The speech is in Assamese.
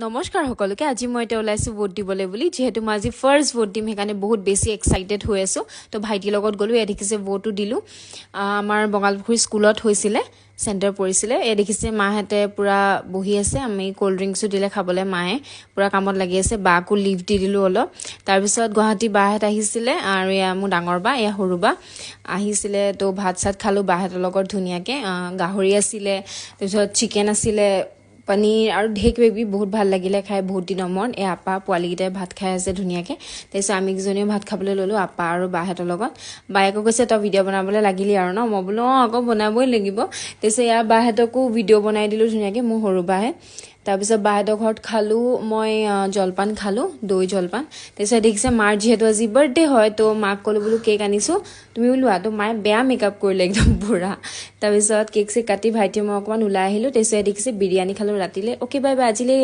নমস্কাৰ সকলোকে আজি মই এটা ওলাইছো ভোট দিবলৈ বুলি যেহেতু মই আজি ফাৰ্ষ্ট ভোট দিম সেইকাৰণে বহুত বেছি এক্সাইটেড হৈ আছো তো ভাইটিৰ লগত গলো এ দেখিছে ভোটটো দিলো আমাৰ বঙালপুখুৰী স্কুলত হৈছিলে সেন্টাৰ পৰিছিলে এ দেখিছে মাহেতে পুৰা বহি আছে আমি কোল্ড ড্ৰিংকসও দিলে খাবলৈ মায়ে পুৰা কামত লাগি আছে বাকো লিভ দি দিলো অলপ তাৰ পিছত গুৱাহাটী বাহেত আহিছিলে আৰু এয়া মোৰ ডাঙৰ বা এয়া সৰু বা আহিছিলে তো ভাত সাত খালো বাহেতৰ লগত ধুনিয়াকে গাহৰি আছিলে তাৰ পিছত চিকেন আছিলে পনীৰ আৰু ঢেক বেবি বহুত ভাল লাগিলে খাই বহুত দিনৰ মন এ আপা পোৱালিকেইটাই ভাত খাই আছে ধুনীয়াকে তাৰপিছত আমি কিজনীও ভাত খাবলৈ ল'লো আপা আৰু বাহেতৰ লগত বায়েকো কৈছে তই ভিডিঅ' বনাবলৈ লাগিলি আৰু ন মই বোলো আকৌ বনাবই লাগিব তাৰপিছত ইয়াৰ বাহেতকো ভিডিঅ' বনাই দিলো ধুনীয়াকে মোৰ সৰু বাহে তাৰপিছত বাহেতৰ ঘৰত খালো মই জলপান খালো দৈ জলপান তাৰপিছত দেখিছে মাৰ যিহেতু আজি বাৰ্থডে হয় তো মাক ক'লো বোলো কেক আনিছো তুমি ওলোৱা তো মায়ে বেয়া মেকআপ কৰিলে একদম বুঢ়া তাৰপিছত কেক চেক কাটি ভাইটি মই অকণমান ওলাই আহিলো তাৰপিছত দেখিছে বিৰিয়ানী খালো ৰাতিলে অ'কে বাই বাই আজিলৈ